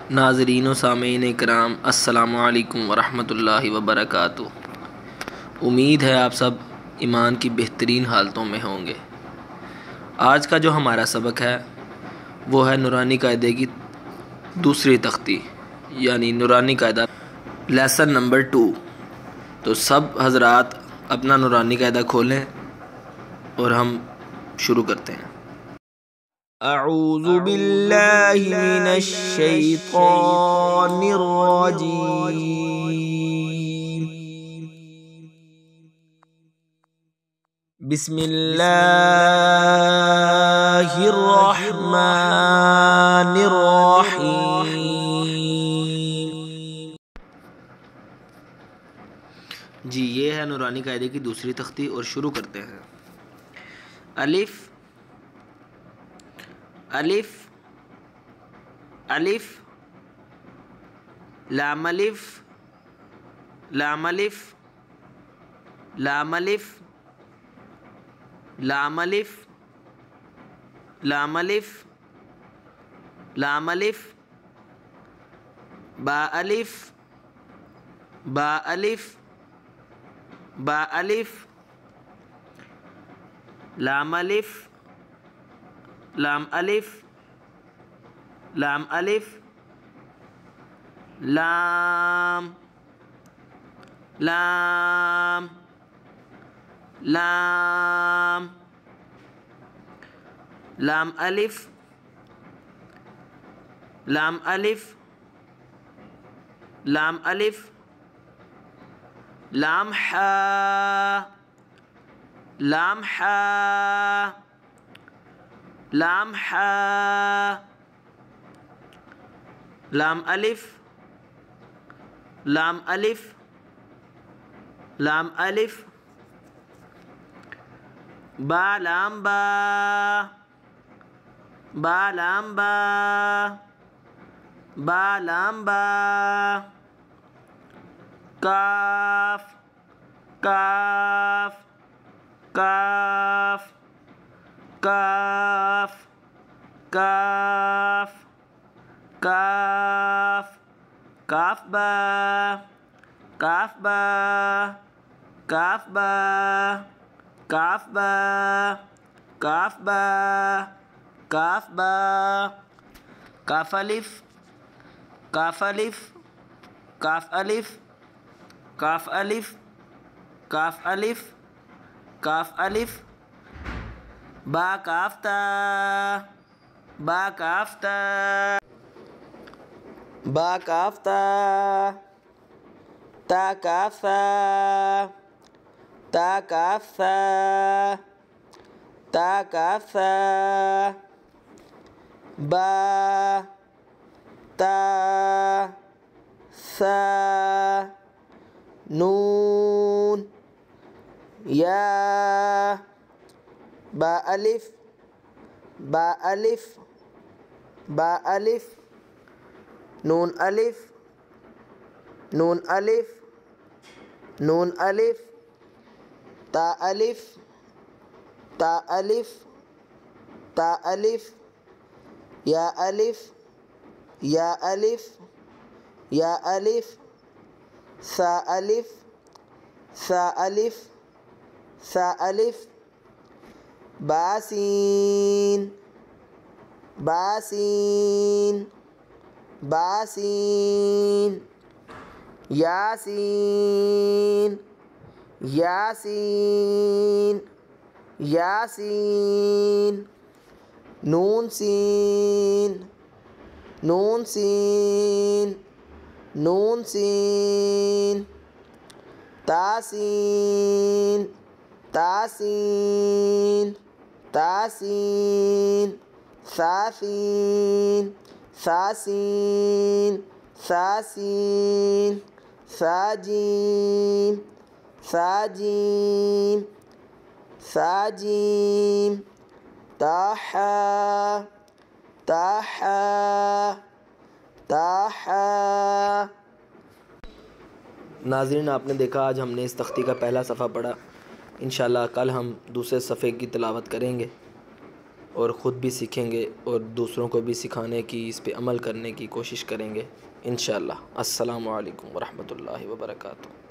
ناظرین و سامعین اکرام، السلام علیکم ورحمۃ اللہ وبرکاتہ۔ امید ہے آپ سب ایمان کی بہترین حالتوں میں ہوں گے۔ آج کا جو ہمارا سبق ہے وہ ہے نورانی قاعدے کی دوسری تختی، یعنی نورانی قاعدہ لیسن نمبر 2۔ تو سب حضرات اپنا نورانی قاعدہ کھولیں اور ہم شروع کرتے ہیں۔ اعوذ باللہ من الشیطان الرجیم، بسم اللہ الرحمن الرحیم۔ جی، یہ ہے نورانی قاعدے کی دوسری تختی اور شروع کرتے ہیں۔ الف الف الف، لام الف لام الف لام الف لام الف لام الف لام الف، با الف با الف با الف، لام الف لام الف لام الف، لام لام لام، لام الف لام الف لام الف، لام حا لام حا لام حا، لام الف لام الف لام الف، با لام با با لام با با لام با، کاف کاف کاف کاف کاف کاف، کاف با کاف با کاف با کاف با کاف با کاف با، کاف الف کاف الف کاف الف کاف الف کاف الف کاف الف، با کاف تا با کاف تا با کاف تا، تا کاف تا تا کاف تا تا کاف تا، با تا سا، نون یا، با الف با الف با الف، نون الف نون الف نون الف، تا الف تا الف تا الف، یا الف یا الف یا الف، سا الف سا الف سا الف، با سین با سین با سین، یاسین یاسین یاسین، نون سین نون سین نون سین، تاسین تاسین تاسین، ساسین ساسین ساسین، ساجیم ساجیم ساجیم، تاحا تاحا تاحا۔ ناظرین، آپ نے دیکھا آج ہم نے اس تختی کا پہلا صفحہ پڑھا۔ انشاءاللہ کل ہم دوسرے صفحے کی تلاوت کریں گے۔ اور خود بھی سیکھیں گے اور دوسروں کو بھی سکھانے کی، اس پہ عمل کرنے کی کوشش کریں گے انشاءاللہ۔ السلام علیکم ورحمۃ اللہ وبرکاتہ۔